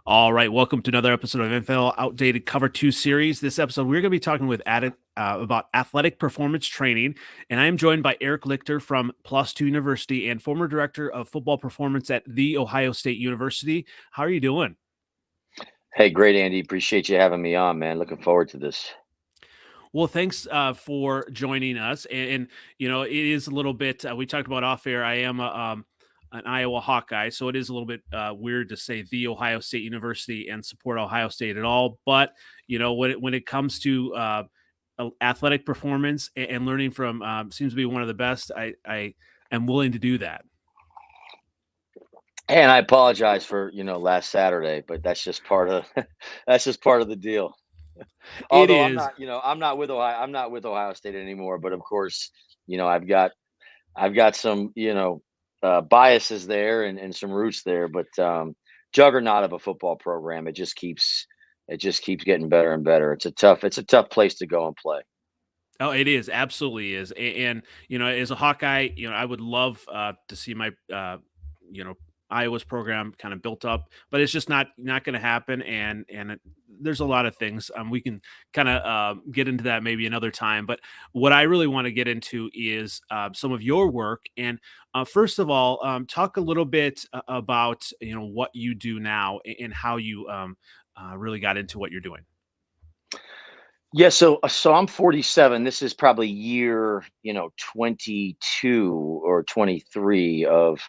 All right, welcome to another episode of NFL Outdated Cover 2 series. This episode, we're going to be talking with about athletic performance training, and I am joined by Eric Lichter from Plus Two University and former director of football performance at The Ohio State University. How are you doing? Hey, great, Andy. Appreciate you having me on, man. Looking forward to this. Well, thanks for joining us. It is a little bit, we talked about off air. I am an Iowa Hawkeye, so it is a little bit weird to say the Ohio State University and support Ohio State at all. But, when it comes to athletic performance and learning from seems to be one of the best, I am willing to do that. Hey, and I apologize for last Saturday, but that's just part of that's just part of the deal. It Although I'm is. not, I'm not with Ohio. I'm not with Ohio State anymore. But of course, I've got some biases there and some roots there. But juggernaut of a football program. It just keeps getting better and better. It's a tough place to go and play. Oh, it is. Absolutely is. As a Hawkeye, I would love to see my, you know, Iowa's program kind of built up, but it's just not going to happen. There's a lot of things we can kind of get into that maybe another time. But what I really want to get into is some of your work. And first of all, talk a little bit about what you do now and how you really got into what you're doing. Yeah, so I'm 47. This is probably year, 22 or 23 of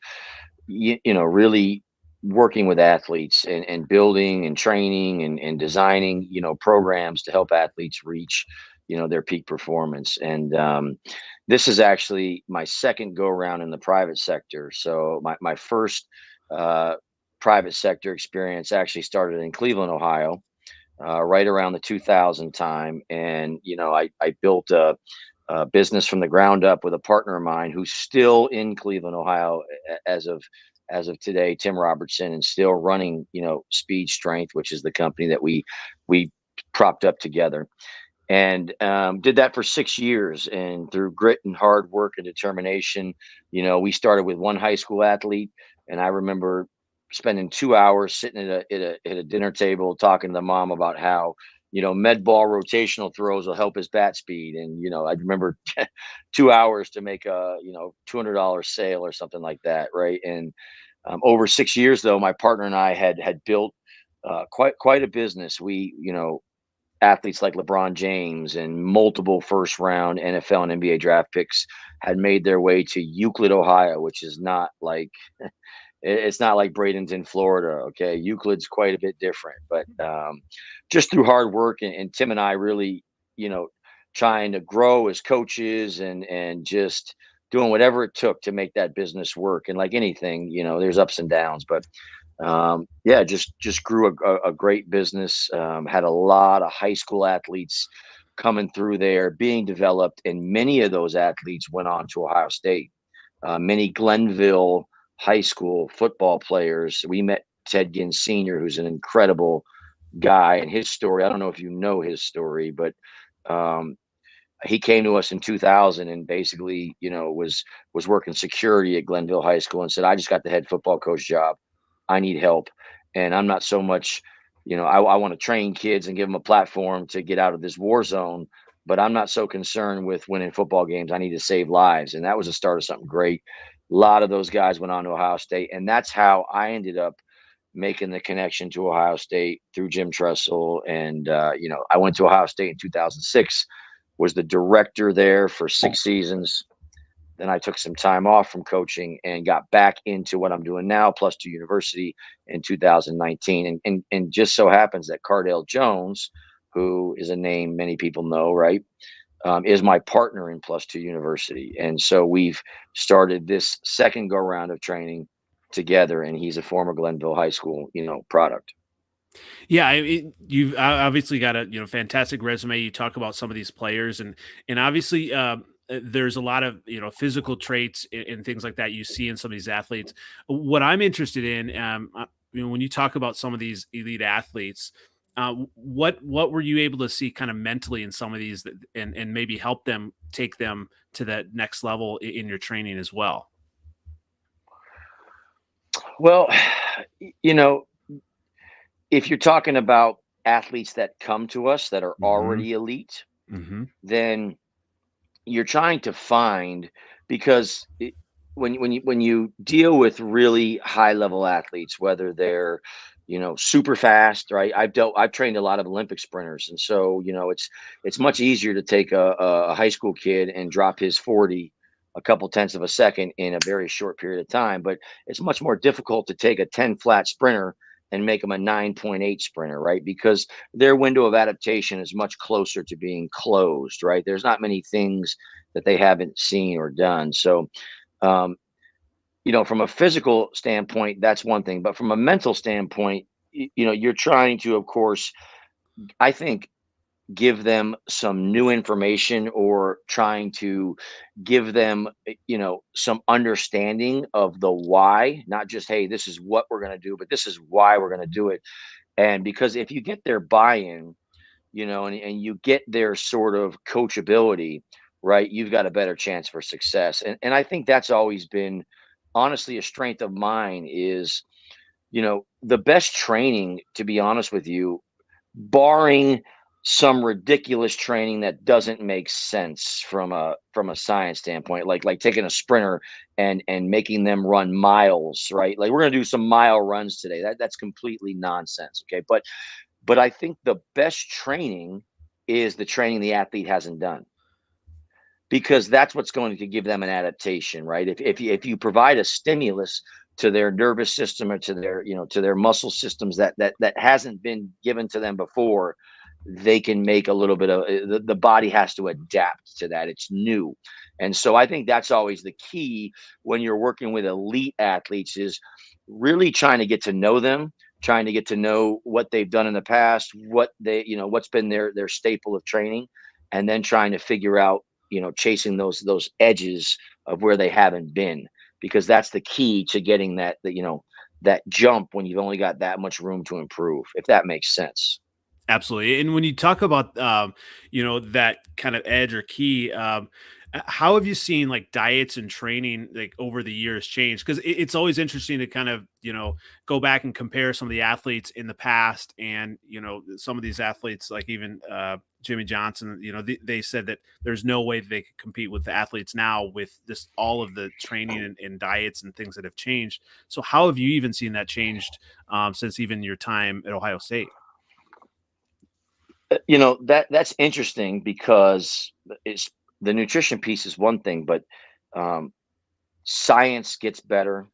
really working with athletes and building and training and designing, programs to help athletes reach, their peak performance. And this is actually my second go around in the private sector. So my first uh, private sector experience actually started in Cleveland, Ohio, right around the 2000 time. And, I built a business from the ground up with a partner of mine who's still in Cleveland, Ohio, as of today, Tim Robertson, and still running, Speed Strength, which is the company that we propped up together. And did that for 6 years. And through grit and hard work and determination, we started with one high school athlete. And I remember spending 2 hours sitting at a dinner table talking to the mom about how, med ball rotational throws will help his bat speed. And, I remember 2 hours to make a, $200 sale or something like that. Right. And over 6 years, though, my partner and I had built quite a business. We, athletes like LeBron James and multiple first round NFL and NBA draft picks had made their way to Euclid, Ohio, which is not like it's not like Bradenton, Florida. Okay, Euclid's quite a bit different, but just through hard work and Tim and I really, you know, trying to grow as coaches and just doing whatever it took to make that business work. And like anything, there's ups and downs, but yeah, just grew a great business. Had a lot of high school athletes coming through there, being developed, and many of those athletes went on to Ohio State. Many Glenville high school football players. We met Ted Ginn Sr., who's an incredible guy, and his story. I don't know if you know his story, but um, he came to us in 2000 and basically, was working security at Glenville High School and said, "I just got the head football coach job. I need help. And I'm not so much, I want to train kids and give them a platform to get out of this war zone, but I'm not so concerned with winning football games. I need to save lives." And that was the start of something great. A lot of those guys went on to Ohio State. And that's how I ended up making the connection to Ohio State through Jim Tressel. And, I went to Ohio State in 2006, was the director there for 6 seasons. Then I took some time off from coaching and got back into what I'm doing now, Plus Two University, in 2019. And just so happens that Cardale Jones, who is a name many people know, right, is my partner in Plus Two University. And so we've started this second go round of training together. And he's a former Glenville High School, product. Yeah, you've obviously got a fantastic resume. You talk about some of these players, and obviously there's a lot of physical traits and things like that you see in some of these athletes. What I'm interested in, when you talk about some of these elite athletes, what were you able to see kind of mentally in some of these, and maybe help them take them to that next level in your training as well? Well, you know, if you're talking about athletes that come to us that are Mhm. already elite, Mhm. then you're trying to find, because when you deal with really high level athletes, whether they're super fast, right? I've trained a lot of Olympic sprinters, and so it's much easier to take a high school kid and drop his 40 a couple tenths of a second in a very short period of time, but it's much more difficult to take a 10 flat sprinter and make them a 9.8 sprinter, right? Because their window of adaptation is much closer to being closed, right? There's not many things that they haven't seen or done. So, um, from a physical standpoint, that's one thing. But from a mental standpoint, you're trying to, of course, I think, give them some new information, or trying to give them, some understanding of the why, not just, hey, this is what we're going to do, but this is why we're going to do it. And because if you get their buy-in, and you get their sort of coachability, right, you've got a better chance for success. And I think that's always been, honestly, a strength of mine is, the best training, to be honest with you, barring some ridiculous training that doesn't make sense from a science standpoint, like taking a sprinter and making them run miles, right? Like, we're going to do some mile runs today. That's completely nonsense. Okay. But I think the best training is the training the athlete hasn't done, because that's what's going to give them an adaptation, right? If you provide a stimulus to their nervous system, or to their muscle systems that hasn't been given to them before, they can make a little bit of the body has to adapt to that. It's new. And so I think that's always the key when you're working with elite athletes, is really trying to get to know them, trying to get to know what they've done in the past, what's been their staple of training, and then trying to figure out, chasing those edges of where they haven't been, because that's the key to getting that jump when you've only got that much room to improve, if that makes sense. Absolutely. And when you talk about, that kind of edge or key, how have you seen like diets and training like over the years change? Because it's always interesting to kind of, go back and compare some of the athletes in the past, and, some of these athletes, like even Jimmy Johnson, they said that there's no way they could compete with the athletes now with this, all of the training and diets and things that have changed. So how have you even seen that changed since even your time at Ohio State? That's interesting, because it's the nutrition piece is one thing, but um, science gets better,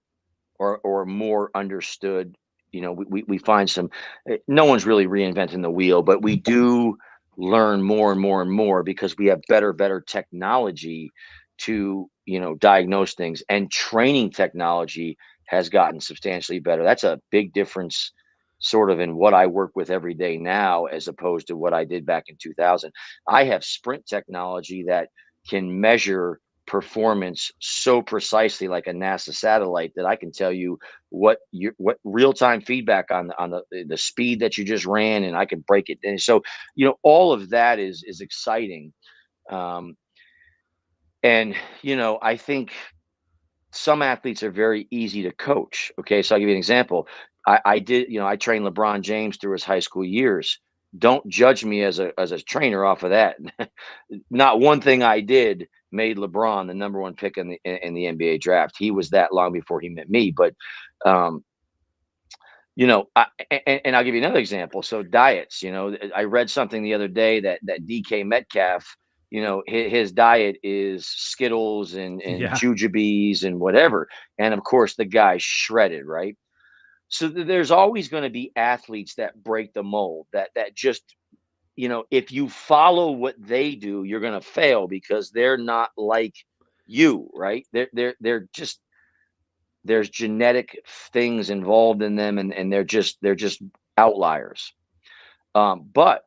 or more understood. We find some, no one's really reinventing the wheel, but we do learn more and more and more, because we have better technology to diagnose things, and training technology has gotten substantially better. That's a big difference, sort of, in what I work with every day now, as opposed to what I did back in 2000. I have sprint technology that can measure performance so precisely, like a NASA satellite, that I can tell you what real time feedback on the speed that you just ran, and I can break it. And so, all of that is exciting. Um, and I think some athletes are very easy to coach. Okay, so I'll give you an example. I trained LeBron James through his high school years. Don't judge me as a trainer off of that. Not one thing I did made LeBron the number one pick in the NBA draft. He was that long before he met me. But um, and I'll give you another example. So diets. I read something the other day that DK Metcalf, his diet is Skittles and Yeah. jujubes and whatever, and of course the guy's shredded, right? So there's always going to be athletes that break the mold, that just, if you follow what they do, you're going to fail, because they're not like you, right? They're just, there's genetic things involved in them, and they're just outliers. But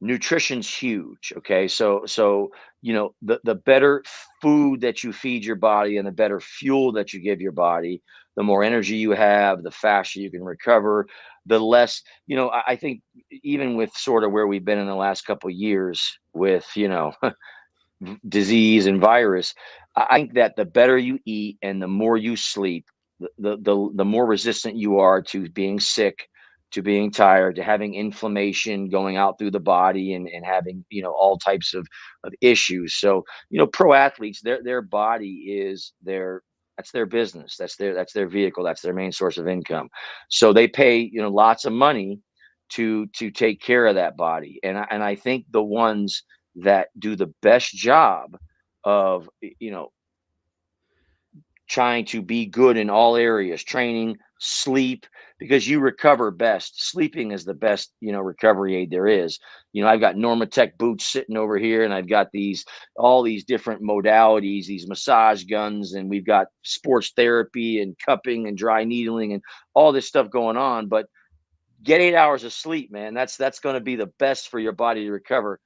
nutrition's huge. Okay, so the better food that you feed your body, and the better fuel that you give your body, the more energy you have, the faster you can recover, the less, I think, even with sort of where we've been in the last couple of years with disease and virus, I think that the better you eat and the more you sleep, the more resistant you are to being sick, to being tired to having inflammation going out through the body and having, all types of issues. So, pro athletes, their body is that's their business. That's their vehicle. That's their main source of income. So they pay, lots of money to take care of that body. And I think the ones that do the best job of, trying to be good in all areas, training, sleep, because you recover best. Sleeping is the best, recovery aid there is. I've got Normatec boots sitting over here, and I've got all these different modalities, these massage guns, and we've got sports therapy and cupping and dry needling and all this stuff going on. But get 8 hours of sleep, man. That's going to be the best for your body to recover.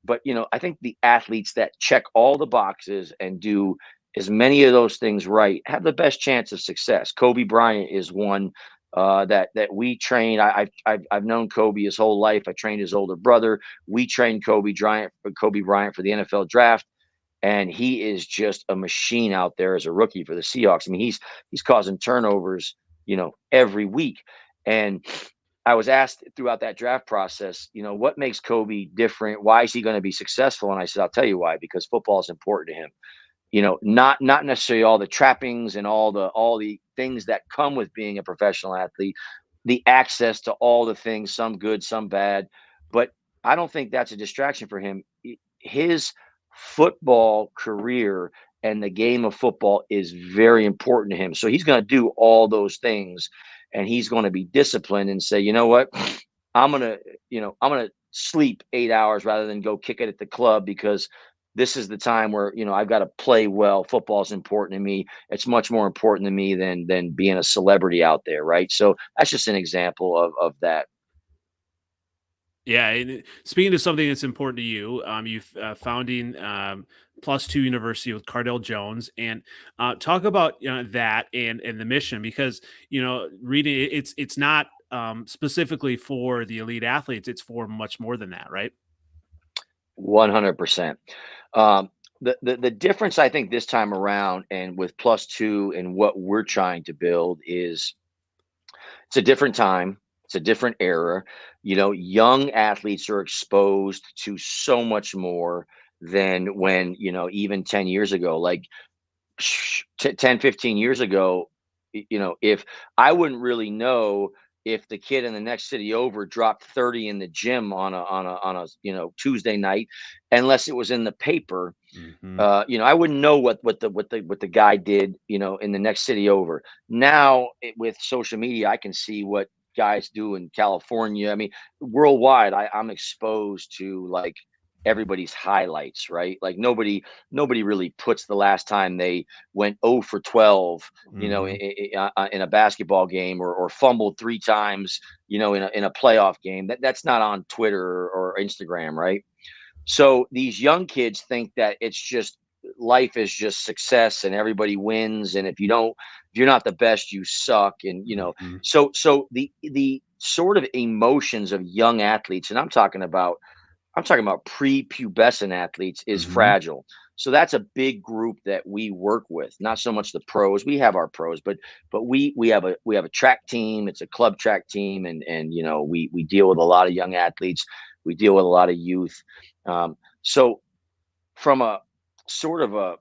But I think the athletes that check all the boxes and do as many of those things right have the best chance of success. Kobe Bryant is one that we train. I've known Kobe his whole life. I trained his older brother. We trained Kobe Bryant for the NFL draft, and he is just a machine out there as a rookie for the Seahawks. I mean, he's causing turnovers, every week. And I was asked throughout that draft process, what makes Kobe different? Why is he going to be successful? And I said, I'll tell you why, because football is important to him. Not necessarily all the trappings and all the things that come with being a professional athlete, the access to all the things, some good, some bad. But I don't think that's a distraction for him. His football career and the game of football is very important to him. So he's going to do all those things, and he's going to be disciplined and say, you know what, I'm going to sleep 8 hours rather than go kick it at the club, because this is the time where, I've got to play well. Football is important to me. It's much more important to me than being a celebrity out there, right? So that's just an example of that. Yeah, and speaking of something that's important to you, you founding Plus Two University with Cardale Jones, and talk about that and the mission, because reading it's not specifically for the elite athletes; it's for much more than that, right? 100%. Um, the difference I think this time around and with plus two and what we're trying to build is it's a different time. It's a different era. Young athletes are exposed to so much more than when, even 10 years ago, like 10, 15 years ago, if I wouldn't really know if the kid in the next city over dropped 30 in the gym on a Tuesday night, unless it was in the paper. Hmm. I wouldn't know what the guy did, in the next city over. Now with social media, I can see what guys do in California. I mean, worldwide, I'm exposed to like everybody's highlights, right? Like nobody really puts the last time they went 0 for 12, Hmm. in a basketball game, or fumbled 3 times, in a playoff game. That's not on Twitter or Instagram, right? So these young kids think that it's just life is just success and everybody wins, and if you're not the best, you suck. And Hmm. so the sort of emotions of young athletes, and I'm talking about prepubescent athletes, is Hmm. fragile. So that's a big group that we work with. Not so much the pros. We have our pros, but we have a track team. It's a club track team, and we deal with a lot of young athletes. We deal with a lot of youth. So from a sort of a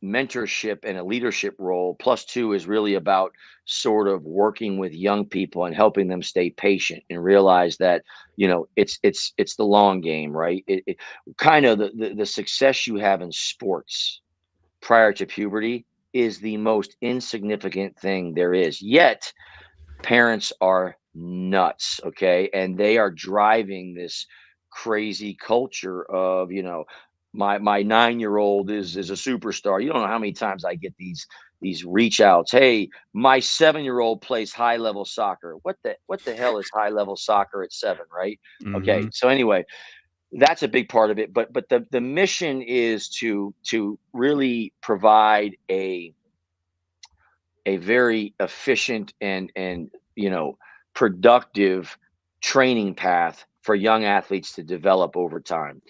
mentorship and a leadership role, plus two is really about sort of working with young people and helping them stay patient and realize that it's the long game, right? It kind of the success you have in sports prior to puberty is the most insignificant thing there is. Yet parents are nuts, okay? And they are driving this crazy culture of, my 9-year-old is a superstar. You don't know how many times I get these reach outs. Hey, my 7-year-old plays high level soccer. What the hell is high level soccer at 7, right? Okay. Hmm. So anyway, that's a big part of it. But the mission is to really provide a very efficient and productive training path for young athletes to develop over time.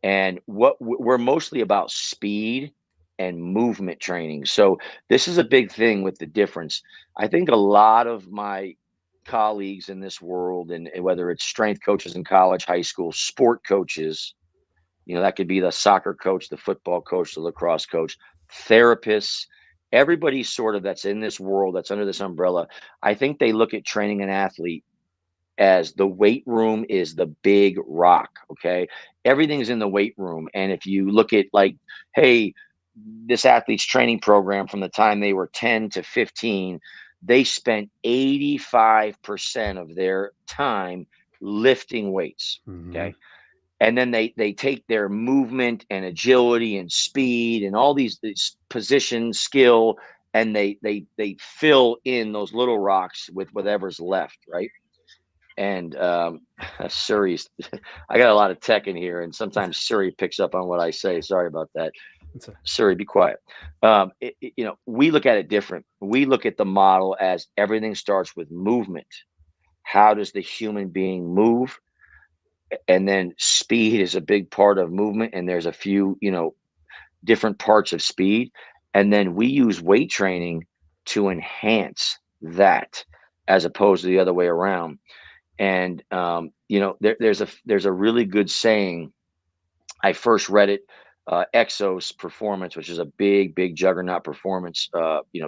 And we're mostly about speed and movement training. So this is a big thing with the difference. I think a lot of my colleagues in this world, and whether it's strength coaches in college, high school, sport coaches, that could be the soccer coach, the football coach, the lacrosse coach, therapists, everybody sort of that's in this world, that's under this umbrella. I think they look at training an athlete as the weight room is the big rock. Okay. Everything's in the weight room. And if you look at, like, hey, this athlete's training program from the time they were 10 to 15, they spent 85% of their time lifting weights. Mhm. Okay. And then they take their movement and agility and speed and all these position skill, and they fill in those little rocks with whatever's left, right? And Siri's, I got a lot of tech in here, and sometimes Siri picks up on what I say. Sorry about that. It's a Siri, be quiet. We look at it different. We look at the model as everything starts with movement. How does the human being move? And then speed is a big part of movement. And there's a few, different parts of speed. And then we use weight training to enhance that, as opposed to the other way around. And there's a really good saying. I first read it. Exos Performance, which is a big juggernaut performance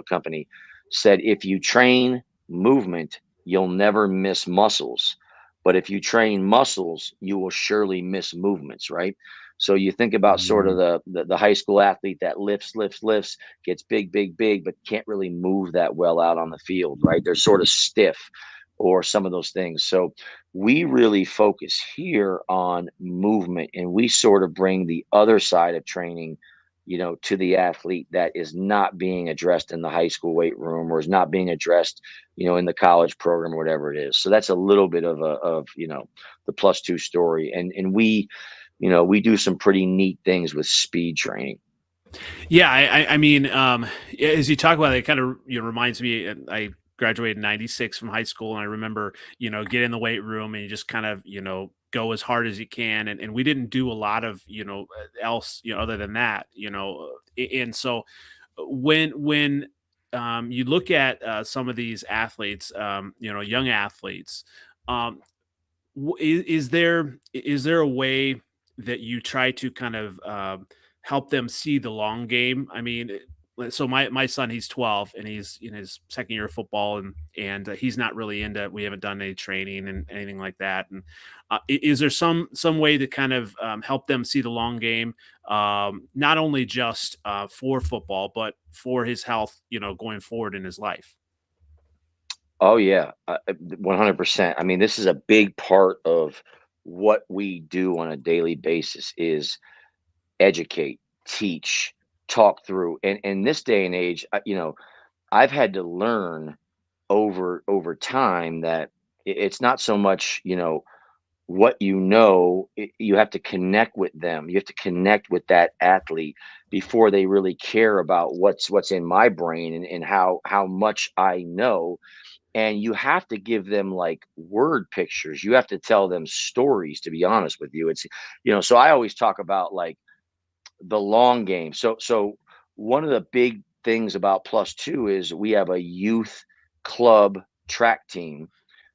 company, said if you train movement, you'll never miss muscles. But if you train muscles, you will surely miss movements, right? So you think about sort of Mhm. the high school athlete that lifts, gets big, but can't really move that well out on the field, right? They're sort of stiff, or some of those things. So we really focus here on movement, and we sort of bring the other side of training, to the athlete that is not being addressed in the high school weight room, or is not being addressed, in the college program or whatever it is. So that's a little bit of the plus two story. And we do some pretty neat things with speed training. Yeah, I mean, as you talk about it, it kind of reminds me. I graduated in '96 from high school, and I remember get in the weight room and you just kind of go as hard as you can, and we didn't do a lot of else other than that, and so when you look at some of these athletes, young athletes, um, is there a way that you try to kind of help them see the long game? I mean, so my son, he's 12 and he's in his second year of football, and he's not really into. We haven't done any training and anything like that. And is there some way to kind of help them see the long game, not only just for football, but for his health, going forward in his life? Oh yeah, 100%. I mean, this is a big part of what we do on a daily basis is educate, teach, talk through. And in this day and age, I've had to learn over time that it's not so much, what you have to connect with them. You have to connect with that athlete before they really care about what's in my brain, and how much I know. And you have to give them like word pictures. You have to tell them stories, to be honest with you. It's, so I always talk about like the long game. So one of the big things about plus two is we have a youth club track team.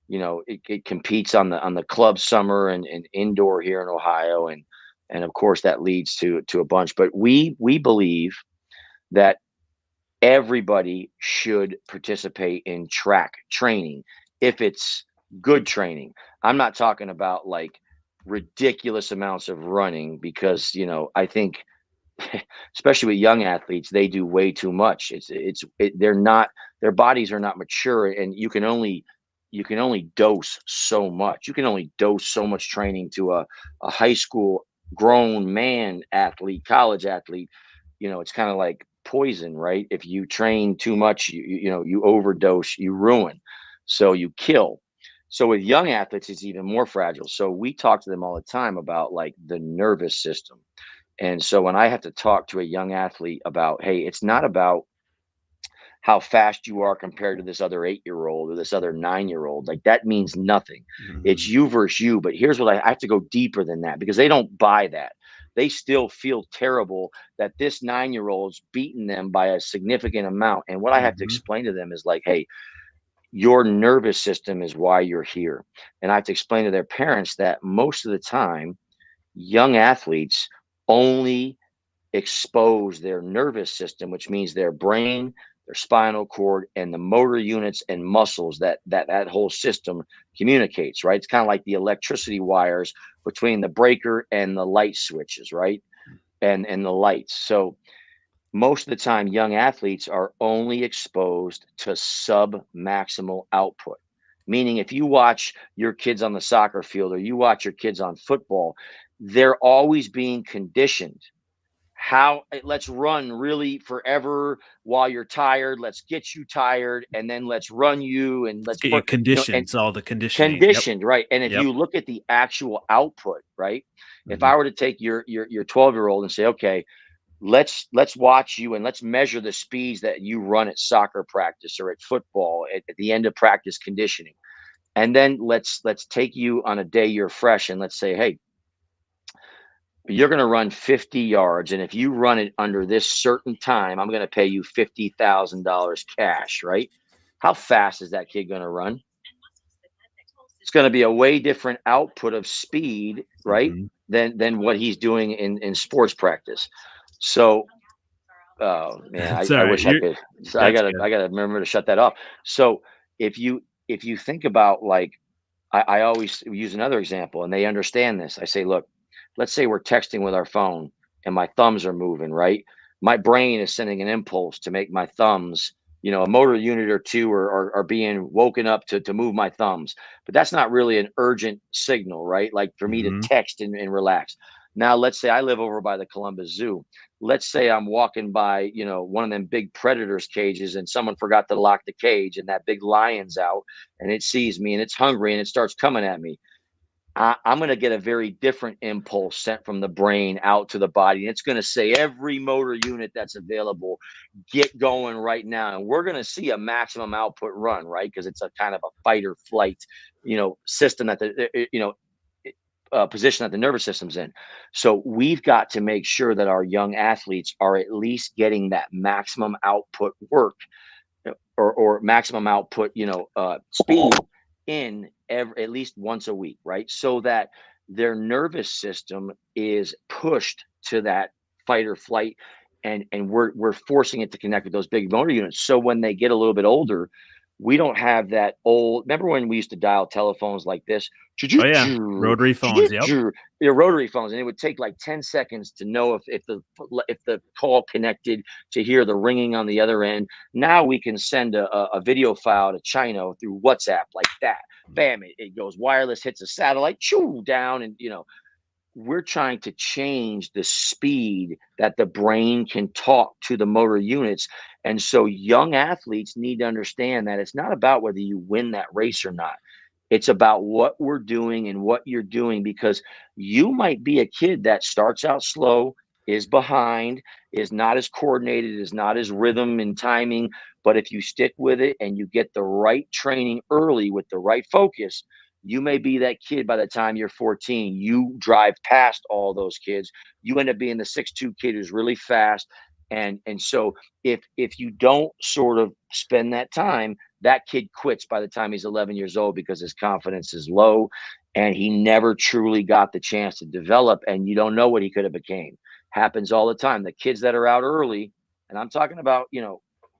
It competes on the club summer and indoor here in Ohio, and of course that leads to a bunch. But we believe that everybody should participate in track training if it's good training. I'm not talking about like ridiculous amounts of running, because I think especially with young athletes, they do way too much. They're not, their bodies are not mature, and you can only dose so much. You can only dose so much training to a high school grown man athlete, college athlete. It's kind of like poison, right? If you train too much, you overdose, you ruin. So you kill. So with young athletes, it's even more fragile. So we talk to them all the time about like the nervous system. And so when I have to talk to a young athlete about, hey, it's not about how fast you are compared to this other 8-year old or this other 9-year old, like that means nothing. It's Mhm. you versus you. But here's what I have to go deeper than that, because they don't buy that. They still feel terrible that this 9-year old's beaten them by a significant amount. And what I have to Mhm. explain to them is like, hey, Your nervous system is why you're here. And I have to explain to their parents that most of the time, young athletes only expose their nervous system, which means their brain, their spinal cord, and the motor units and muscles that whole system communicates, right? It's kind of like the electricity wires between the breaker and the light switches, right? And the lights. So most of the time, young athletes are only exposed to sub maximal output. Meaning, if you watch your kids on the soccer field or you watch your kids on football, they're always being conditioned. Let's run really forever while you're tired. Let's get you tired, and then let's run you, and Let's let's get you burn, and conditioned. It's all the conditioning. Yep. conditioned, right? And if Yep. you look at the actual output, right? If Hmm. I were to take your 12-year-old and say, okay, let's watch you and let's measure the speeds that you run at soccer practice or at football at the end of practice conditioning, and then let's take you on a day you're fresh and let's say, hey, you're going to run 50 yards, and if you run it under this certain time, I'm going to pay you $50,000 cash, right? How fast is that kid going to run? It's going to be a way different output of speed, right, Hmm. than what he's doing in sports practice. So, oh man, It's I all right. wish I could. So That's good. I gotta remember to shut that off. So if you think about, like, I always use another example, and they understand this. I say, look, let's say we're texting with our phone and my thumbs are moving, right? My brain is sending an impulse to make my thumbs, a motor unit or two are being woken up to move my thumbs. But that's not really an urgent signal, right? Like for me to Hmm. text and relax. Now, let's say I live over by the Columbus Zoo. Let's say I'm walking by, one of them big predators cages, and someone forgot to lock the cage, and that big lion's out and it sees me and it's hungry and it starts coming at me. I'm going to get a very different impulse sent from the brain out to the body. And it's going to say, every motor unit that's available, get going right now. And we're going to see a maximum output run, right? Because it's a kind of a fight or flight, system that position that the nervous system's in. So we've got to make sure that our young athletes are at least getting that maximum output work, or maximum output, speed in at least once a week, right? So that their nervous system is pushed to that fight or flight, and we're forcing it to connect with those big motor units. So when they get a little bit older, we don't have that old. Remember when we used to dial telephones like this? Oh yeah. Rotary phones. Yep. Your rotary phones, and it would take like 10 seconds to know if the call connected, to hear the ringing on the other end. Now we can send a video file to China through WhatsApp like that. Bam, it goes wireless, hits a satellite, choo, down, and we're trying to change the speed that the brain can talk to the motor units. And so young athletes need to understand that it's not about whether you win that race or not. It's about what we're doing and what you're doing, because you might be a kid that starts out slow, is behind, is not as coordinated, is not as rhythm and timing. But if you stick with it and you get the right training early with the right focus, you may be that kid by the time you're 14. You drive past all those kids. You end up being the 6'2" kid who's really fast. And so if you don't sort of spend that time, that kid quits by the time he's 11 years old because his confidence is low and he never truly got the chance to develop, and you don't know what he could have became. Happens all the time. The kids that are out early, and I'm talking about,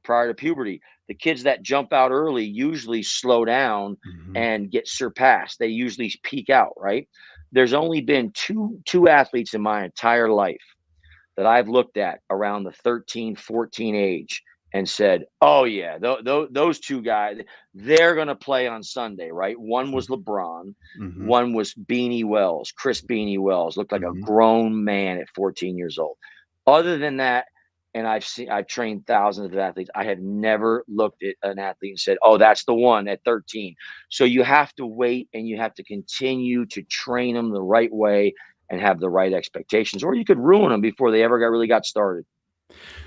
prior to puberty, the kids that jump out early usually slow down Hmm. and get surpassed. They usually peak out, right? There's only been two athletes in my entire life that I've looked at around the 13, 14 age and said, oh, yeah, those two guys, they're going to play on Sunday, right? One was LeBron. Hmm. One was Beanie Wells. Chris Beanie Wells looked like a Hmm. grown man at 14 years old. Other than that, and I've trained thousands of athletes, I have never looked at an athlete and said, oh, that's the one at 13. So you have to wait and you have to continue to train them the right way and have the right expectations, or you could ruin them before they ever really got started.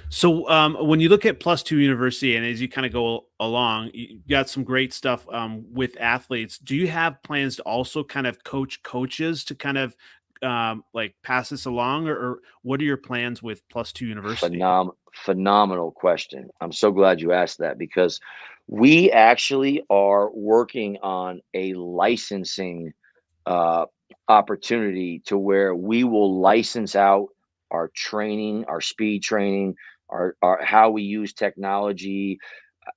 So, when you look at Plus Two University, and as you kind of go along, you got some great stuff with athletes. Do you have plans to also kind of coach coaches to kind of like pass this along, or what are your plans with Plus Two University? Phenomenal question. I'm so glad you asked that, because We actually are working on a licensing uh, opportunity to where we will license out our training, our speed training, our how we use technology,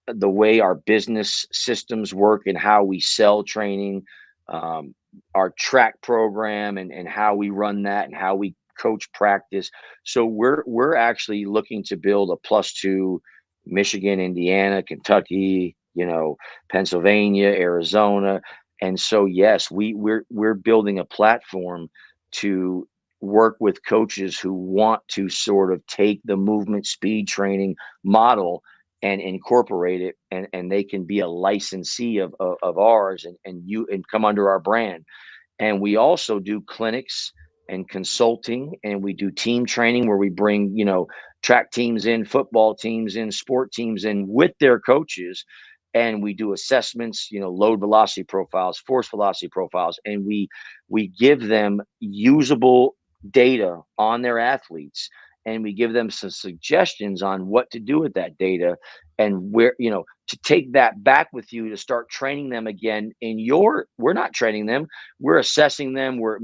the way our business systems work and how we sell training, um, our track program and how we run that and how we coach practice. So we're actually looking to build a +2 Michigan, Indiana, Kentucky, Pennsylvania, Arizona. And so yes, we're building a platform to work with coaches who want to sort of take the movement speed training model and incorporate it, and they can be a licensee of ours, and come under our brand. And we also do clinics and consulting, and we do team training where we bring, track teams in, football teams in, sport teams in with their coaches. And we do assessments, load velocity profiles, force velocity profiles, and we give them usable data on their athletes, and we give them some suggestions on what to do with that data, and where, to take that back with you to start training them again. We're not training them, we're assessing them. We're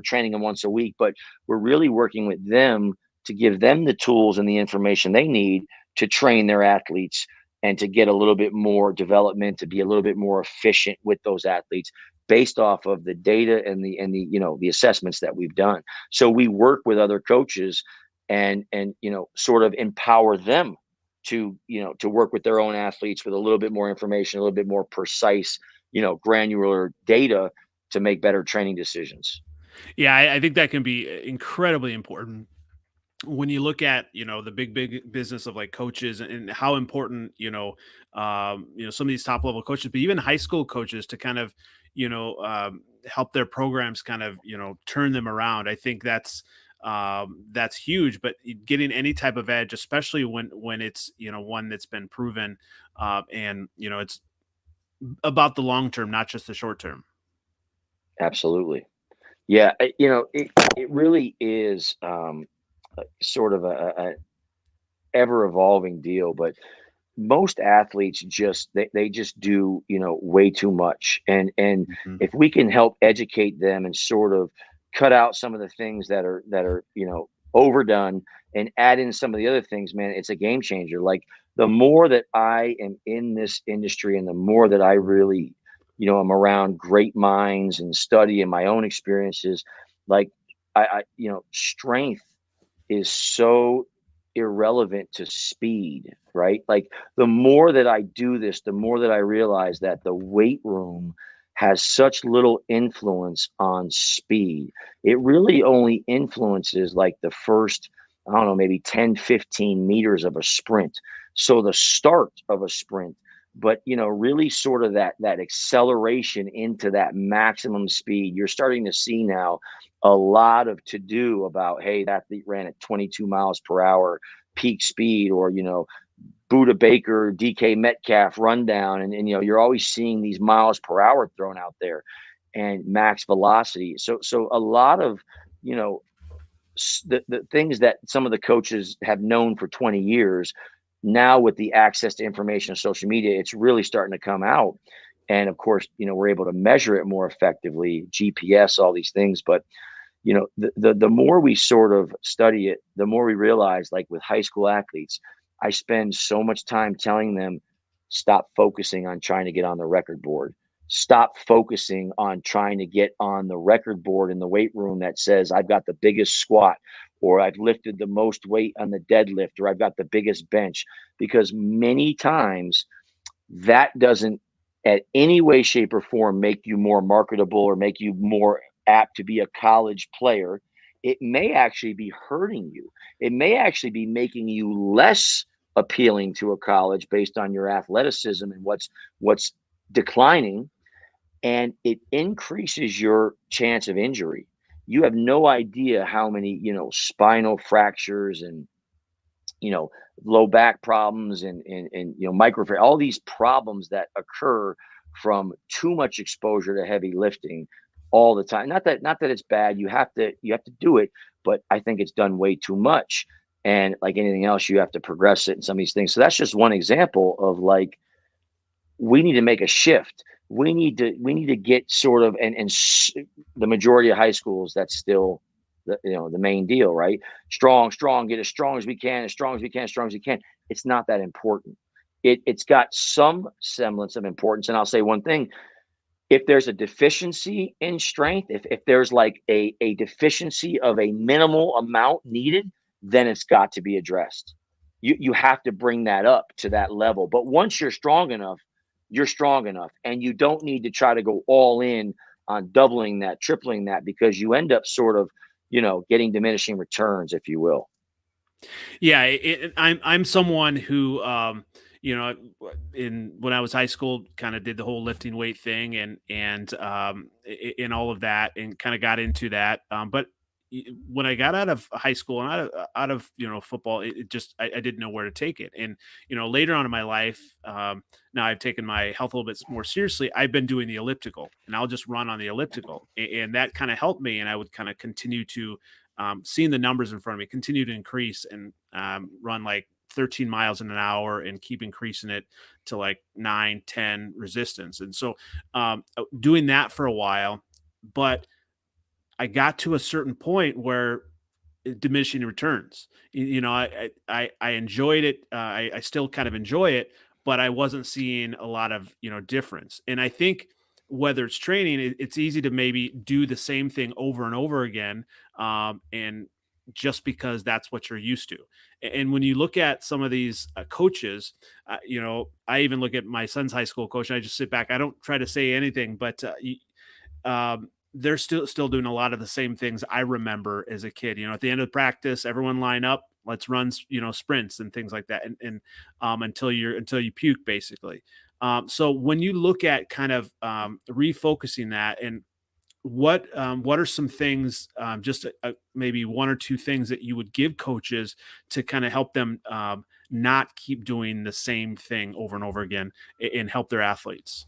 training them once a week, but we're really working with them to give them the tools and the information they need to train their athletes and to get a little bit more development, to be a little bit more efficient with those athletes based off of the data and the assessments that we've done. So we work with other coaches and sort of empower them to work with their own athletes with a little bit more information, a little bit more precise, granular data to make better training decisions. Yeah, I think that can be incredibly important when you look at the big business of like coaches and how important some of these top level coaches, but even high school coaches, to kind of help their programs kind of turn them around. I think that's huge. But getting any type of edge, especially when it's one that's been proven, and it's about the long term, not just the short term. Absolutely. Yeah. It really is sort of a ever evolving deal, but most athletes they just do way too much, and Mhm. if we can help educate them and sort of cut out some of the things that are overdone and add in some of the other things, man, it's a game changer. Like, the more that I am in this industry and the more that I really am around great minds and study and my own experiences, like, strength is so irrelevant to speed, right? Like, the more that I do this, the more that I realize that the weight room has such little influence on speed. It really only influences like the first, I don't know, maybe 10, 15 meters of a sprint. So the start of a sprint, but really sort of that acceleration into that maximum speed. You're starting to see now a lot of to do about, hey, that athlete ran at 22 miles per hour peak speed, or Buda Baker, DK Metcalf rundown, and you're always seeing these miles per hour thrown out there and max velocity. So a lot of you know the things that some of the coaches have known for 20 years, now with the access to information of social media, it's really starting to come out. And of course, we're able to measure it more effectively, GPS, all these things. But the more we sort of study it, the more we realize, like with high school athletes, I spend so much time telling them, stop focusing on trying to get on the record board. Stop focusing on trying to get on the record board in the weight room that says I've got the biggest squat, or I've lifted the most weight on the deadlift, or I've got the biggest bench. Because many times that doesn't at any way, shape, or form make you more marketable or make you more apt to be a college player. It may actually be hurting you. It may actually be making you less appealing to a college based on your athleticism and what's declining, and it increases your chance of injury. You have no idea how many, spinal fractures and you know low back problems and micro, all these problems that occur from too much exposure to heavy lifting all the time. Not that it's bad, you have to do it, but I think it's done way too much. And like anything else, you have to progress it in some of these things. So that's just one example of, like, we need to make a shift. We need to get sort of, the majority of high schools, that's still the main deal, right? Strong, strong, get as strong as we can, as strong as we can, as strong as we can. It's not that important. It's got some semblance of importance. And I'll say one thing: if there's a deficiency in strength, if there's like a deficiency of a minimal amount needed, then it's got to be addressed. You have to bring that up to that level. But once you're strong enough, you're strong enough, and you don't need to try to go all in on doubling that, tripling that, because you end up sort of, getting diminishing returns, if you will. Yeah, I'm someone who, you know, in when I was high school, kind of did the whole lifting weight thing, and all of that, and kind of got into that. But when I got out of high school and out of football, it just I didn't know where to take it. And later on in my life, now I've taken my health a little bit more seriously. I've been doing the elliptical, and I'll just run on the elliptical, and that kind of helped me. And I would kind of continue to seeing the numbers in front of me continue to increase, and run like 13 miles in an hour and keep increasing it to like 9, 10 resistance. And so doing that for a while, but I got to a certain point where diminishing returns. I enjoyed it. I still kind of enjoy it, but I wasn't seeing a lot of difference. And I think whether it's training, it's easy to maybe do the same thing over and over again, and just because that's what you're used to. And when you look at some of these coaches, I even look at my son's high school coach, and I just sit back. I don't try to say anything, but they're still doing a lot of the same things I remember as a kid. At the end of the practice, everyone line up, let's run, sprints and things like that, and until you puke, basically. So when you look at kind of refocusing that, and what are some things, just maybe one or two things that you would give coaches to kind of help them not keep doing the same thing over and over again, and help their athletes?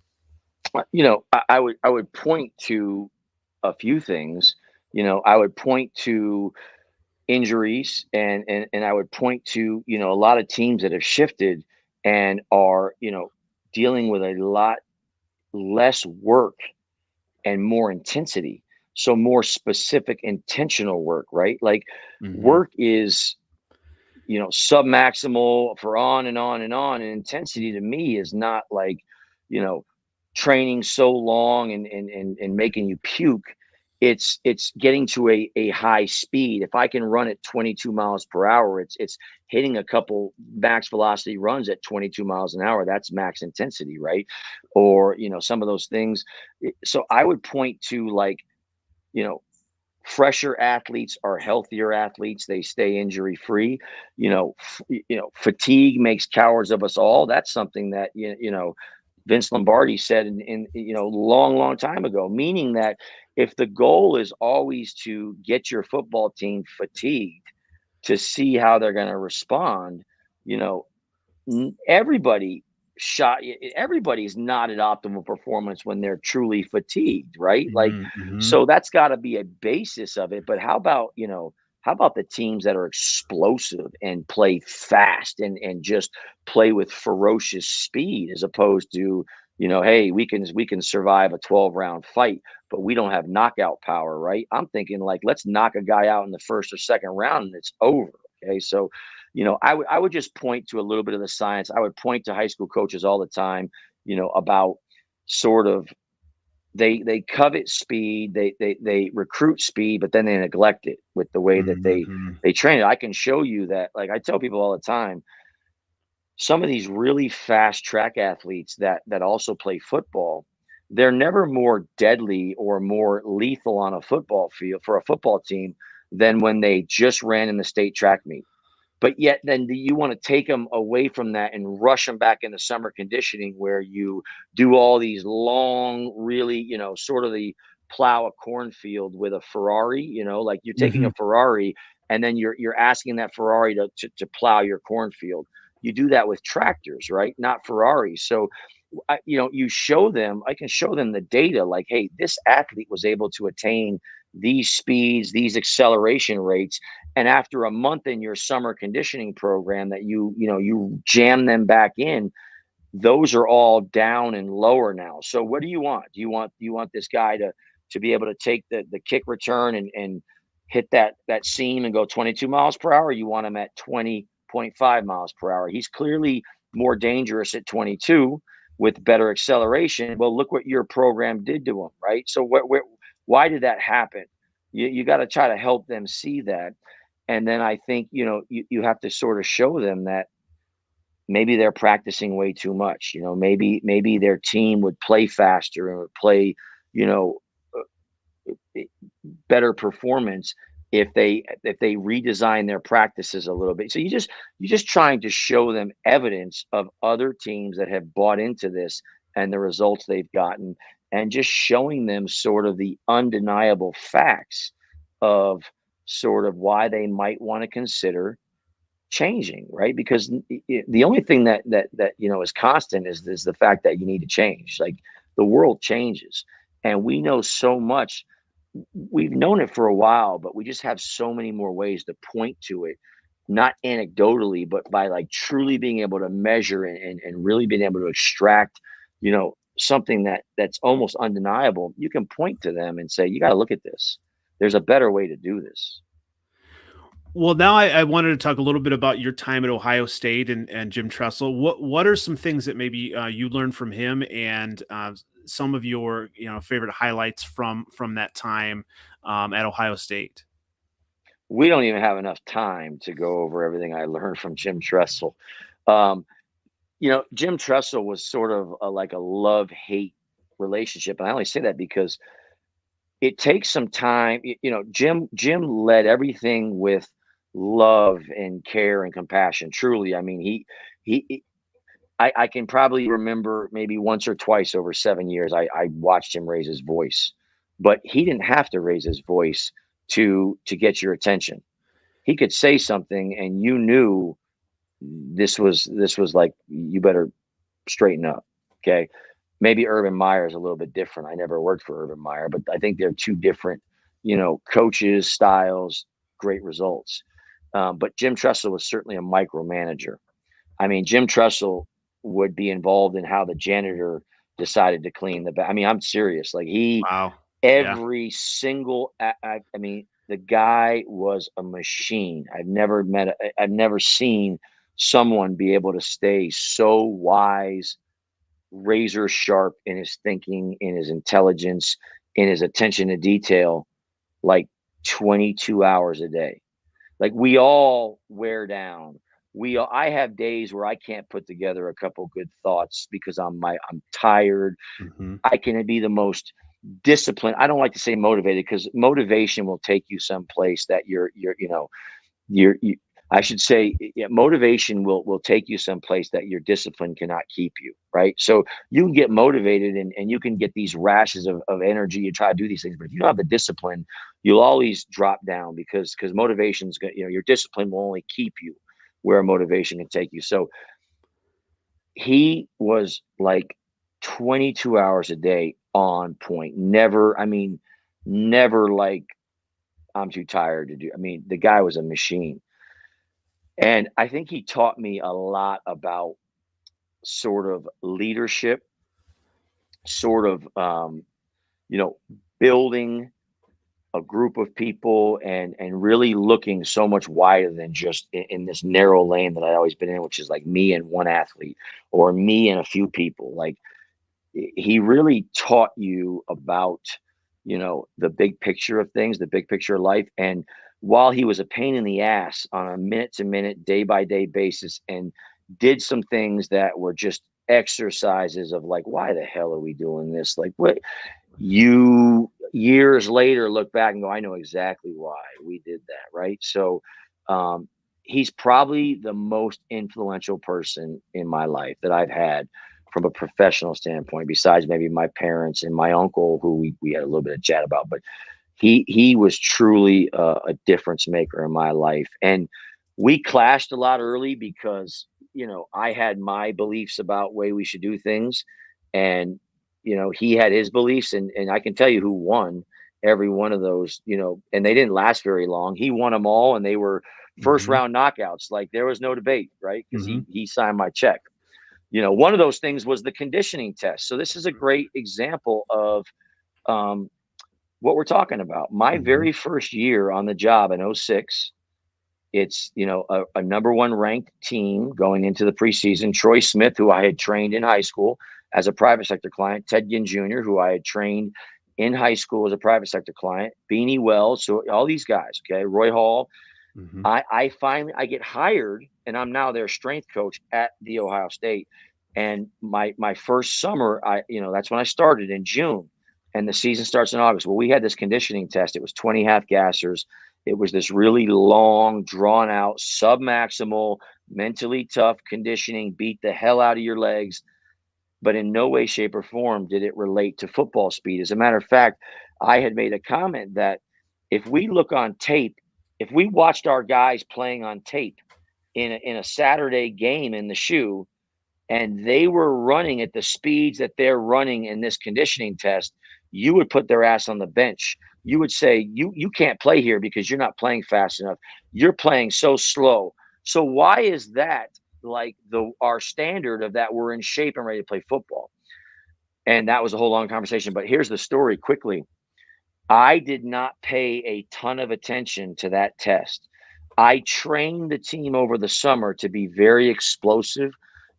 I would point to a few things. I would point to injuries, and I would point to, a lot of teams that have shifted and are, dealing with a lot less work and more intensity. So more specific, intentional work, right? Like, Hmm. work is, submaximal for on and on and on. And intensity to me is not like, you know, training so long and making you puke. It's getting to a high speed. If I can run at 22 miles per hour, it's hitting a couple max velocity runs at 22 miles an hour. That's max intensity, right? Or, some of those things. So I would point to, like, you know, fresher athletes are healthier athletes. They stay injury free. Fatigue makes cowards of us all. That's something that Vince Lombardi said in long, long time ago, meaning that if the goal is always to get your football team fatigued to see how they're going to respond, you know, everybody everybody's not at optimal performance when they're truly fatigued, right? Like, Hmm. Hmm. so that's got to be a basis of it. But how about the teams that are explosive and play fast and just play with ferocious speed, as opposed to, hey, we can survive a 12-round fight, but we don't have knockout power, right? I'm thinking, like, let's knock a guy out in the first or second round and it's over. Okay, so I would just point to a little bit of the science. I would point to high school coaches all the time, about sort of, they covet speed, they recruit speed, but then they neglect it with the way that they Hmm. they train it. I can show you that. Like, I tell people all the time, some of these really fast track athletes that also play football, they're never more deadly or more lethal on a football field for a football team than when they just ran in the state track meet. But yet then you want to take them away from that and rush them back into summer conditioning, where you do all these long, really, sort of the plow a cornfield with a Ferrari, like you're taking Hmm. a Ferrari and then you're asking that Ferrari to plow your cornfield. You do that with tractors, right? Not Ferraris. So I can show them the data, like, hey, this athlete was able to attain these speeds, these acceleration rates, and after a month in your summer conditioning program that you jam them back in, those are all down and lower now. So what do you want? Do you want this guy to be able to take the kick return and hit that seam and go 22 miles per hour? Or you want him at 20.5 miles per hour? He's clearly more dangerous at 22 with better acceleration. Well, look what your program did to him, right? So why did that happen? You got to try to help them see that. And then I think, you have to sort of show them that maybe they're practicing way too much. Maybe their team would play faster and would play, you know, better performance if they redesign their practices a little bit. So you're just trying to show them evidence of other teams that have bought into this and the results they've gotten, and just showing them sort of the undeniable facts of sort of why they might want to consider changing, right? Because the only thing that is constant is the fact that you need to change. Like, the world changes, and we know so much. We've known it for a while, but we just have so many more ways to point to it, not anecdotally, but by like truly being able to measure and really being able to extract, something that's almost undeniable. You can point to them and say, you got to look at this. There's a better way to do this. Well, now I wanted to talk a little bit about your time at Ohio State and Jim Tressel. What are some things that maybe you learned from him, and some of your favorite highlights from that time at Ohio State? We don't even have enough time to go over everything I learned from Jim Tressel. Um, Jim Tressel was sort of like a love-hate relationship. And I only say that because it takes some time. Jim led everything with love and care and compassion. Truly, I mean, I can probably remember maybe once or twice over 7 years, I watched him raise his voice, but he didn't have to raise his voice to get your attention. He could say something, and you knew this was like, you better straighten up. Okay. Maybe Urban Meyer is a little bit different. I never worked for Urban Meyer, but I think they're two different, coaches, styles, great results. But Jim Tressel was certainly a micromanager. I mean, Jim Tressel would be involved in how the janitor decided to clean the bath. I mean, I'm serious. Like, Wow. Yeah. every single, I mean, the guy was a machine. I've never seen someone be able to stay so wise, razor sharp in his thinking, in his intelligence, in his attention to detail, like 22 hours a day. Like, we all wear down. I have days where I can't put together a couple good thoughts because I'm tired. Hmm. I can be the most disciplined. I don't like to say motivated, because motivation will take you someplace that you I should say, yeah, motivation will take you someplace that your discipline cannot keep you, right? So you can get motivated, and you can get these rashes of energy. You try to do these things, but if you don't have the discipline, you'll always drop down, because motivation's going, your discipline will only keep you where motivation can take you. So he was like 22 hours a day on point. Never, I mean, never like, I'm too tired to do. I mean, the guy was a machine. And I think he taught me a lot about sort of leadership, sort of, you know, building a group of people, and really looking so much wider than just in this narrow lane that I always been in, which is like me and one athlete, or me and a few people. Like, he really taught you about, the big picture of things, the big picture of life. And while he was a pain in the ass on a minute to minute, day by day basis, and did some things that were just exercises of like, why the hell are we doing this? Like, what, you years later look back and go, I know exactly why we did that, right? So he's probably the most influential person in my life that I've had from a professional standpoint, besides maybe my parents and my uncle, who we had a little bit of chat about. But he was truly a difference maker in my life. And we clashed a lot early because, I had my beliefs about way we should do things, and he had his beliefs, and I can tell you who won every one of those, and they didn't last very long. He won them all, and they were first Hmm. round knockouts. Like, there was no debate, right? Because Hmm. he signed my check. One of those things was the conditioning test. So this is a great example of um, what we're talking about. My Mhm. very first year on the job in '06, it's, a number one ranked team going into the preseason. Troy Smith, who I had trained in high school as a private sector client, Ted Ginn Jr., who I had trained in high school as a private sector client, Beanie Wells, so all these guys, okay, Roy Hall. Mhm. I finally I get hired, and I'm now their strength coach at the Ohio State. And my first summer, that's when I started in June, and the season starts in August. Well, we had this conditioning test. It was 20 half gassers. It was this really long, drawn out, submaximal, mentally tough conditioning. Beat the hell out of your legs, but in no way, shape, or form did it relate to football speed. As a matter of fact, I had made a comment that if we look on tape, if we watched our guys playing on tape in a Saturday game in the shoe, and they were running at the speeds that they're running in this conditioning test, you would put their ass on the bench. You would say, you can't play here because you're not playing fast enough. You're playing so slow. So why is that like our standard of that we're in shape and ready to play football? And that was a whole long conversation. But here's the story quickly. I did not pay a ton of attention to that test. I trained the team over the summer to be very explosive,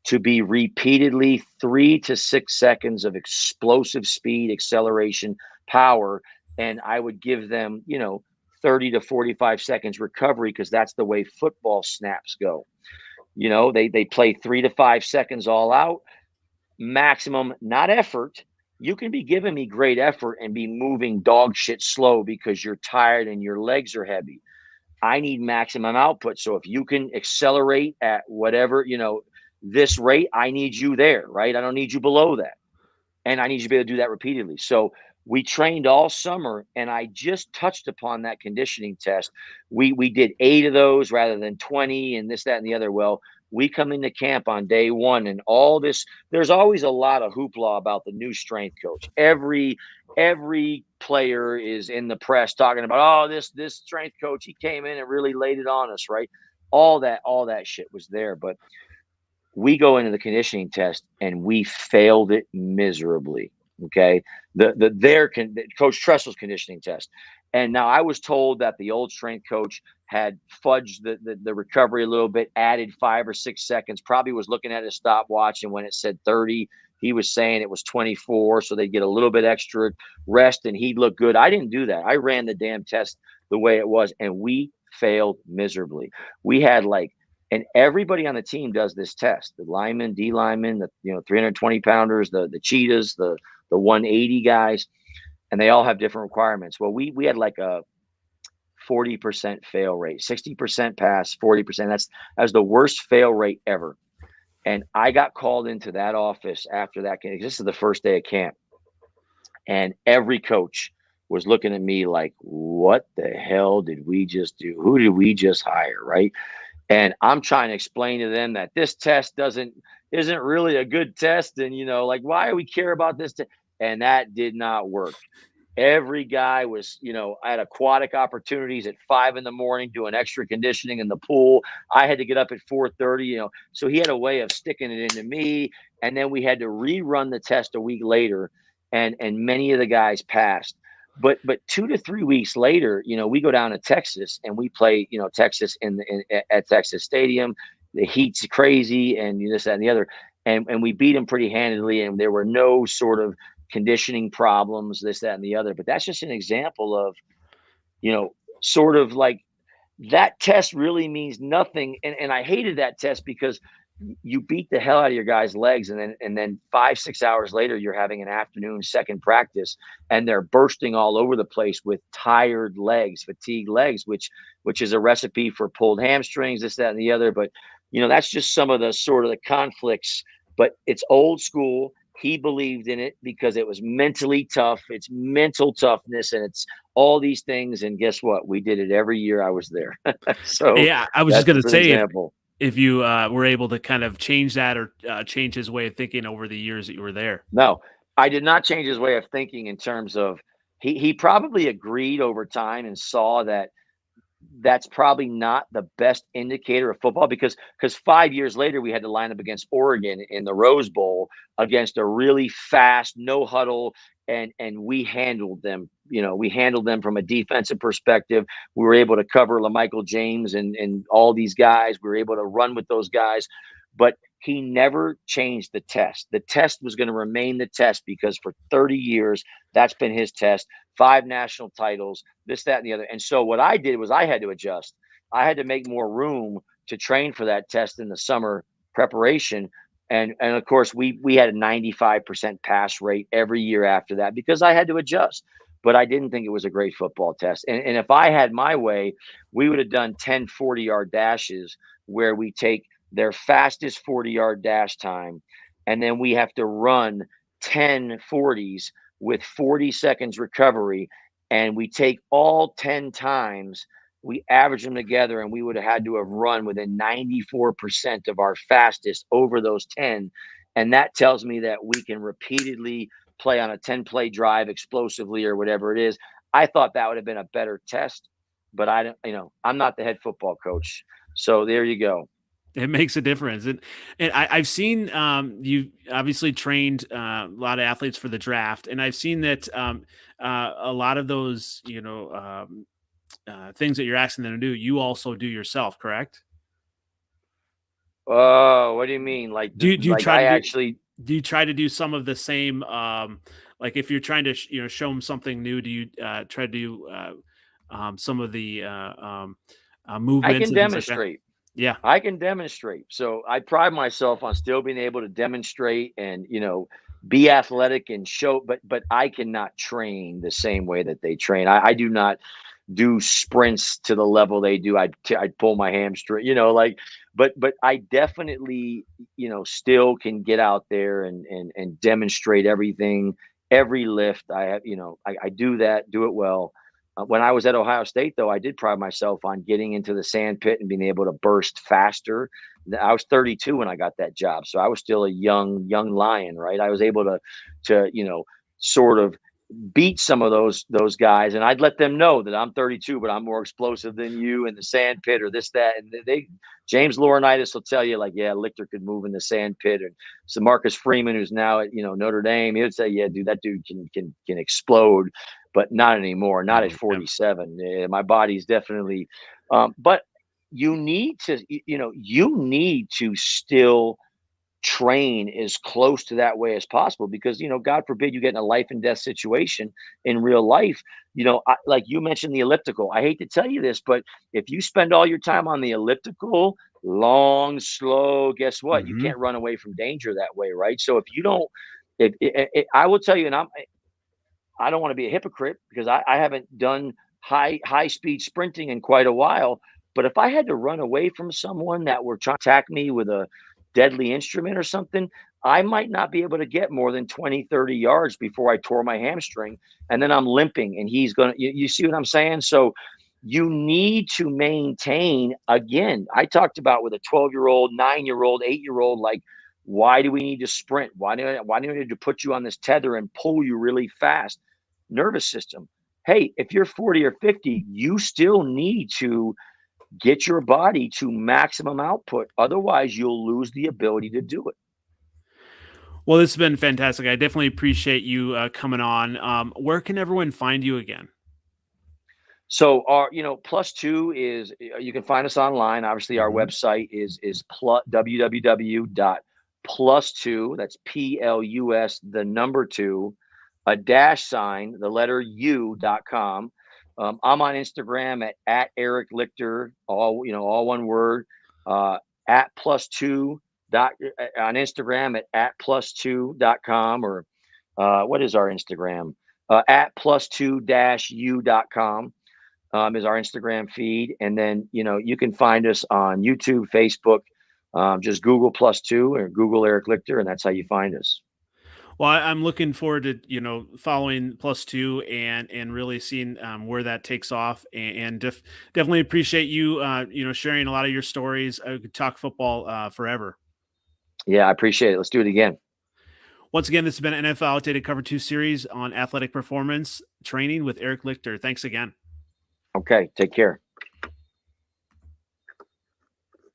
to be repeatedly 3 to 6 seconds of explosive speed, acceleration, power. And I would give them, 30 to 45 seconds recovery because that's the way football snaps go. They play 3 to 5 seconds all out, maximum, not effort. You can be giving me great effort and be moving dog shit slow because you're tired and your legs are heavy. I need maximum output. So if you can accelerate at whatever, this rate, I need you there, right? I don't need you below that. And I need you to be able to do that repeatedly. So we trained all summer, and I just touched upon that conditioning test. We did 8 of those rather than 20, and this, that, and the other. Well, we come into camp on day one, and all this. There's always a lot of hoopla about the new strength coach. Every player is in the press talking about, oh, this strength coach, he came in and really laid it on us, right? All that shit was there, but we go into the conditioning test and we failed it miserably. Okay. Coach Tressel's conditioning test. And now I was told that the old strength coach had fudged the recovery a little bit, added 5 or 6 seconds, probably was looking at his stopwatch. And when it said 30, he was saying it was 24. So they'd get a little bit extra rest and he'd look good. I didn't do that. I ran the damn test the way it was, and we failed miserably. We had like, and everybody on the team does this test. The linemen, D linemen, the 320 pounders, the cheetahs, the 180 guys, and they all have different requirements. Well, we had like a 40% fail rate, 60% pass, 40%. That was the worst fail rate ever. And I got called into that office after that. This is the first day of camp, and every coach was looking at me like, "What the hell did we just do? Who did we just hire?" Right? And I'm trying to explain to them that this test isn't really a good test. And, like, why do we care about this? And that did not work. Every guy was, at aquatic opportunities at 5 in the morning doing extra conditioning in the pool. I had to get up at 4:30, so he had a way of sticking it into me. And then we had to rerun the test a week later. And many of the guys passed. But 2 to 3 weeks later, we go down to Texas and we play, Texas at Texas Stadium. The heat's crazy and this, that, and the other. And we beat them pretty handedly. And there were no sort of conditioning problems, this, that, and the other. But that's just an example of, sort of like that test really means nothing. And I hated that test because you beat the hell out of your guys' legs, and then 5-6 hours later you're having an afternoon second practice and they're bursting all over the place with tired legs, fatigued legs, which is a recipe for pulled hamstrings, this, that, and the other. But that's just some of the sort of the conflicts. But it's old school. He believed in it because it was mentally tough. It's mental toughness, and it's all these things. And guess what? We did it every year I was there. So Yeah, I was just that's gonna just an say example. if you were able to kind of change that or change his way of thinking over the years that you were there. No, I did not change his way of thinking in terms of he probably agreed over time and saw that that's probably not the best indicator of football because 5 years later we had to line up against Oregon in the Rose Bowl against a really fast no huddle, and we handled them. We handled them from a defensive perspective. We were able to cover LaMichael James and all these guys. We were able to run with those guys, but he never changed the test. The test was going to remain the test because for 30 years that's been his test. 5 national titles, this, that, and the other. And so what I did was I had to adjust. I had to make more room to train for that test in the summer preparation. And of course we had a 95% pass rate every year after that because I had to adjust. But I didn't think it was a great football test. And if I had my way, we would have done 10 40-yard dashes where we take their fastest 40-yard dash time, and then we have to run 10 40s with 40 seconds recovery, and we take all 10 times, we average them together, and we would have had to have run within 94% of our fastest over those 10. And that tells me that we can repeatedly play on a 10-play drive explosively or whatever it is. I thought that would have been a better test, but I don't, I'm not the head football coach. So there you go. It makes a difference, and I've seen you obviously trained a lot of athletes for the draft, and I've seen that a lot of those things that you're asking them to do, you also do yourself, correct? Oh, what do you mean? Like, Do you like try I to do actually, do you try to do some of the same like if you're trying to show them something new, do you try to do some of the I movements can and things like that? demonstrate. Yeah. I can demonstrate. So I pride myself on still being able to demonstrate and, be athletic and show, but I cannot train the same way that they train. I do not do sprints to the level they do. I'd pull my hamstring, like, but I definitely, still can get out there and demonstrate everything, every lift. I have, I do that, do it well. When I was at Ohio State, though, I did pride myself on getting into the sand pit and being able to burst faster. I was 32 when I got that job, so I was still a young lion, right? I was able to sort of beat some of those guys, and I'd let them know that I'm 32, but I'm more explosive than you in the sand pit or this, that, and they. James Laurinaitis will tell you, like, yeah, Lichter could move in the sand pit, and so Marcus Freeman, who's now at Notre Dame, he would say, yeah, dude, that dude can explode, but not anymore, not at No, yeah. 47. Yeah, my body's definitely, but you need to, you need to still train as close to that way as possible because god forbid you get in a life and death situation in real life. Like you mentioned the elliptical, I hate to tell you this, but if you spend all your time on the elliptical, long, slow, guess what, you Hmm. can't run away from danger that way, right? So if you don't, I will tell you, and I don't want to be a hypocrite because I haven't done high speed sprinting in quite a while. But if I had to run away from someone that were trying to attack me with a deadly instrument or something, I might not be able to get more than 20, 30 yards before I tore my hamstring. And then I'm limping and he's going to, you see what I'm saying? So you need to maintain, again, I talked about with a 12-year-old, 9-year-old, 8-year-old, like, why do we need to sprint? Why do we need to put you on this tether and pull you really fast? Nervous system. Hey, if you're 40 or 50, you still need to get your body to maximum output. Otherwise, you'll lose the ability to do it. Well, this has been fantastic. I definitely appreciate you coming on. Where can everyone find you again? So our, plus two is you can find us online. Obviously, our Hmm. website is plus www dot plus two. That's plus the number two, a dash sign, the letter u.com. I'm on Instagram at Eric Lichter, all one word. Uh, at plus two dot on Instagram at plus two.com, or what is our Instagram? At plus two dash u.com is our Instagram feed. And then, you can find us on YouTube, Facebook, just Google plus two or Google Eric Lichter, and that's how you find us. Well, I'm looking forward to following plus two and really seeing where that takes off, and definitely appreciate you sharing a lot of your stories. I could talk football forever. Yeah, I appreciate it. Let's do it again. Once again, this has been NFL Outdated Cover Two series on athletic performance training with Eric Lichter. Thanks again. Okay, take care.